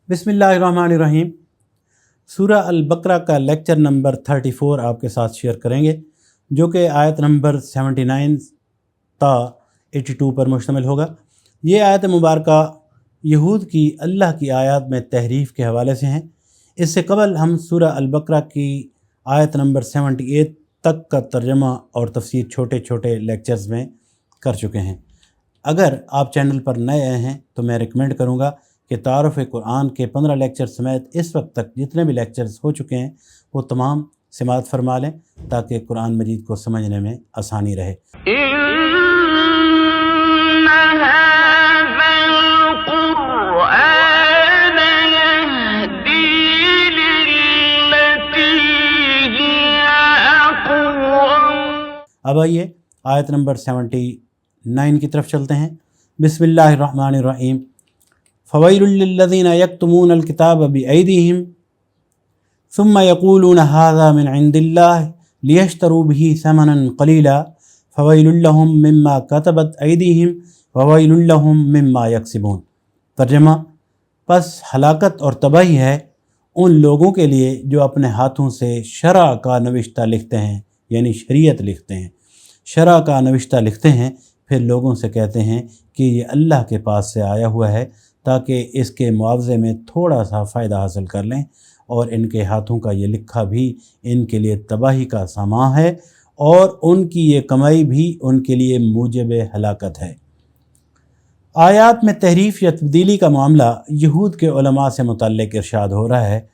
बिस्मिल्लाहिर्रहमानिर्रहीम। सूरह अल-बकरा का लेक्चर नंबर 34 आपके साथ शेयर करेंगे, जो कि आयत नंबर 79 ता 82 पर मुश्तमिल होगा। ये आयत मुबारका यहूद की अल्लाह की आयत में तहरीफ़ के हवाले से हैं। इससे कबल हम सूरह अल-बकरा की आयत नंबर 78 तक का तर्जमा और तफसीर छोटे छोटे लेक्चर्स में कर चुके हैं। अगर आप चैनल पर नए आए हैं तो मैं रिकमेंड करूँगा कि तारुफ़ कुरान के 15 लेक्चर समेत इस वक्त तक जितने भी लेक्चर्स हो चुके हैं वो तमाम समाअत फरमा लें, ताकि कुरान मजीद को समझने में आसानी रहे। अब आइए आयत नंबर 79 की तरफ चलते हैं। बिस्मिल्लाहिर्रहमानिर्रहीम। फ़वैलुल लिल्लज़ीना यक्तुमूनल किताब बिअयदीहिम सुम्मा यक़ूलून हाज़ा मिन इंदिल्लाहि लियश्तरू बिही समनन क़लीला फ़वैलुल लहुम मिम्मा कतबत अयदीहिम ववैलुल लहुम मिम्मा यक्सिबून। तर्जमा: बस हलाकत और तबाही है उन लोगों के लिए जो अपने हाथों से शरअ का नविश्ता लिखते हैं, यानी शरीयत लिखते हैं, शरअ का नविश्ता लिखते हैं, फिर लोगों से कहते हैं कि ये अल्लाह के पास से आया हुआ है ताकि इसके मुआवजे में थोड़ा सा फ़ायदा हासिल कर लें, और इनके हाथों का ये लिखा भी इनके लिए तबाही का सामान है और उनकी ये कमाई भी उनके लिए मूजिब हलाकत है। आयात में तहरीफ़ या तब्दीली का मामला यहूद के उलमा से मुतल्लिक़ इरशाद हो रहा है।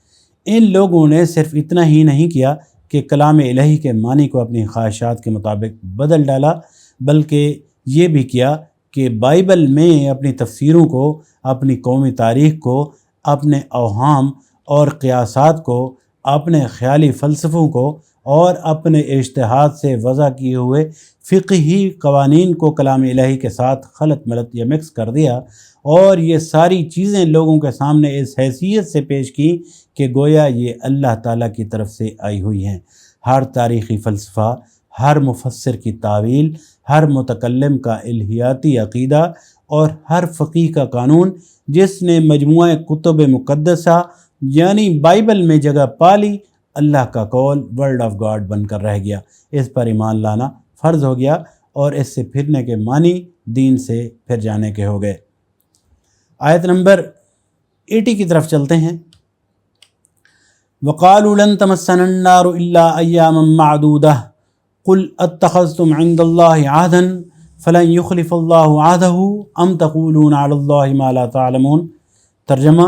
इन लोगों ने सिर्फ़ इतना ही नहीं किया कि कलाम इलाही के मानी को अपनी ख्वाहिशात के मुताबिक बदल डाला, बल्कि ये भी किया कि बाइबल में अपनी तफसीरों को, अपनी कौमी तारीख़ को, अपने अवहाम और क़ियासात को, अपने ख़याली फ़लसफ़ों को और अपने इज्तिहाद से वज़ा किए हुए फ़िक़ही क़वानीन को कलाम इलाही के साथ खलत मलत या मिक्स कर दिया, और ये सारी चीज़ें लोगों के सामने इस हैसियत से पेश की कि गोया ये अल्लाह ताला की तरफ से आई हुई हैं। हर तारीख़ी फ़लसफ़ा, हर मुफस्सिर की तावील, हर मुतकल्लिम का इल्हियाती अक़ीदा और हर फ़क़ीह का कानून जिसने मजमूआ कुतुब मुक़द्दसा यानी बाइबल में जगह पा ली, अल्लाह का कौल वर्ड ऑफ गॉड बनकर रह गया। इस पर ईमान लाना फ़र्ज़ हो गया और इससे फिरने के मानी दीन से फिर जाने के हो गए। आयत नंबर 80 की तरफ चलते हैं। वक़ालू लन तमस्सनन नारु इल्ला अय्यामम मअदूदा कुल अत्तख़ज़्तुम इंदल्लाहि अहदन फ़लन युख़्लिफ़ल्लाहु अहदहु अम तक़ूलून अलल्लाहि मा ला तअलमून। तर्जमा: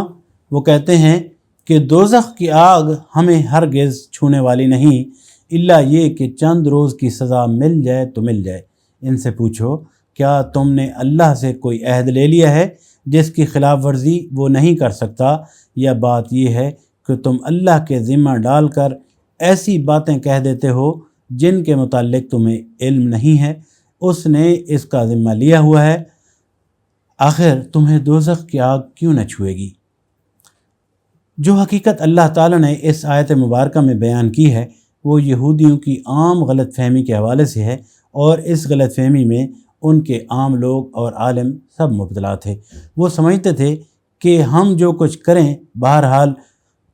वो कहते हैं कि दोज़ख की आग हमें हरगिज़ छूने वाली नहीं, इल्ला ये कि चंद रोज़ की सज़ा मिल जाए तो मिल जाए। इनसे पूछो, क्या तुमने अल्लाह से कोई अहद ले लिया है जिसकी खिलाफ वर्जी वो नहीं कर सकता, या बात यह है कि तुम अल्लाह के ज़िम्मा डालकर ऐसी बातें कह देते हो जिनके मुताल्लिक़ तुम्हें इल्म नहीं है। उसने इसका ज़िम्मा लिया हुआ है, आखिर तुम्हें दोज़ख की आग क्यों न छुएगी। जो हकीकत अल्लाह ताला ने इस आयत मुबारका में बयान की है वो यहूदियों की आम गलत फहमी के हवाले से है, और इस गलत फहमी में उनके आम लोग और आलिम सब मुब्तला थे। वो समझते थे कि हम जो कुछ करें, बहरहाल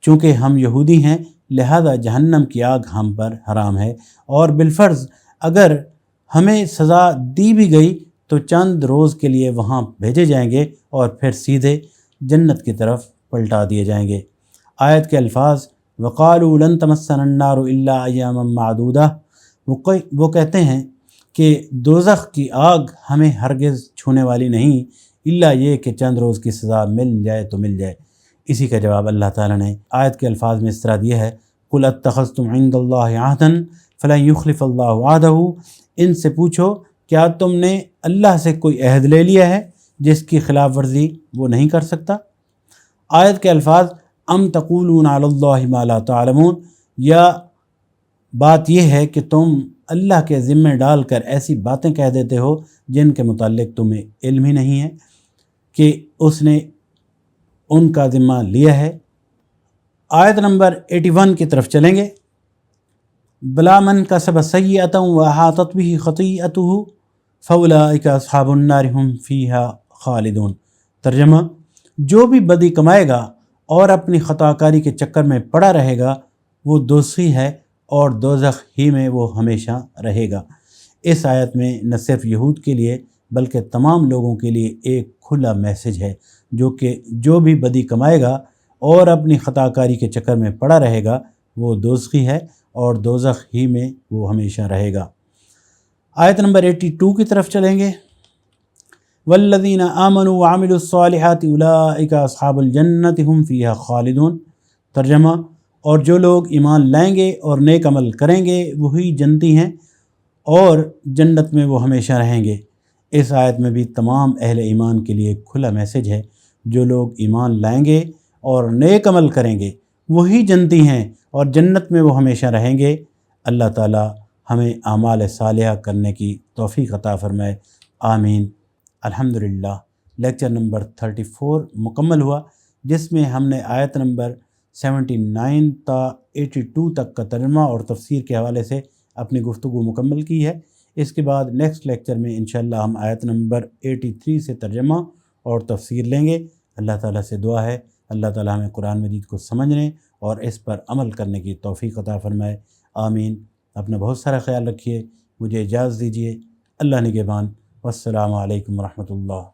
चूँकि हम यहूदी हैं लिहाजा जहन्नम की आग हम पर हराम है, और बिलफ़र्ज़ अगर हमें सज़ा दी भी गई तो चंद रोज़ के लिए वहाँ भेजे जाएंगे और फिर सीधे जन्नत की तरफ पलटा दिए जाएंगे। आयत के अल्फाज वक़ालू लन तमस्सनन नारु इल्ला अय्यामम मअदूदा, वो कहते हैं कि दोज़ख की आग हमें हरगिज़ छूने वाली नहीं, इल्ला ये कि चंद रोज़ की सज़ा मिल जाए तो मिल जाए। इसी का जवाब अल्लाह ताला ने आयत के अल्फाज में इस तरह दिया है, कुल अत्तख़ज़्तुम इंदल्लाहि अहदन फ़लन युख़्लिफ़ल्लाहु अहदहु। इनसे पूछो, क्या तुमने अल्लाह से कोई अहद ले लिया है जिसकी खिलाफ वर्जी वो नहीं कर सकता। आयत के अल्फाज अम तक़ूलून अलल्लाहि मा ला तअलमून, या बात यह है कि तुम अल्लाह के ज़िम्मे डालकर ऐसी बातें कह देते हो जिनके मुताल्लिक़ तुम्हें इल्म ही नहीं है कि उसने उनका ज़िम्मा लिया है। आयत नंबर 81 की तरफ चलेंगे। बला मन कसब सय्यअतन व अहातत बिही खतीअतुहु फ़उलाइका अस्हाबुन नार हुम फ़ीहा खालिदून। तर्जमा: जो भी बदी कमाएगा اور اپنی خطا کاری کے چکر میں پڑا رہے گا وہ دوزخی ہے اور دوزخ ہی میں وہ ہمیشہ رہے گا۔ اس آیت میں نہ صرف یہود کے لیے بلکہ تمام لوگوں کے لیے ایک کھلا میسج ہے کہ جو بھی بدی کمائے گا اور اپنی خطا کاری کے چکر میں پڑا رہے گا وہ دوزخی ہے اور دوزخ ہی میں وہ ہمیشہ رہے گا۔ آیت نمبر 82 کی طرف چلیں گے۔ والذین آمنوا وعملوا الصالحات اولئک اصحاب الجنۃ هم فیہا خالدون۔ ترجمہ، اور جو لوگ ایمان لائیں گے اور نیک عمل کریں گے وہی جنتی ہیں اور جنت میں وہ ہمیشہ رہیں گے۔ اس آیت میں بھی تمام اہل ایمان کے لیے کھلا میسج ہے، جو لوگ ایمان لائیں گے اور نیک عمل کریں گے وہی جنتی ہیں اور جنت میں وہ ہمیشہ رہیں گے۔ اللہ تعالی ہمیں اعمال صالحہ کرنے کی توفیق عطا فرمائے، آمین۔ الحمدللہ، لیکچر نمبر 34 مکمل ہوا، جس میں ہم نے آیت نمبر 79 تا 82 تک کا ترجمہ اور تفسیر کے حوالے سے اپنی گفتگو مکمل کی ہے۔ اس کے بعد نیکسٹ لیکچر میں انشاءاللہ ہم آیت نمبر 83 سے ترجمہ اور تفسیر لیں گے۔ اللہ تعالیٰ سے دعا ہے اللہ تعالیٰ ہمیں قرآن مجید کو سمجھنے اور اس پر عمل کرنے کی توفیق عطا فرمائے، آمین۔ اپنا بہت سارا خیال رکھیے، مجھے اجازت دیجیے، اللہ نگہبان، والسلام علیکم ورحمۃ اللہ۔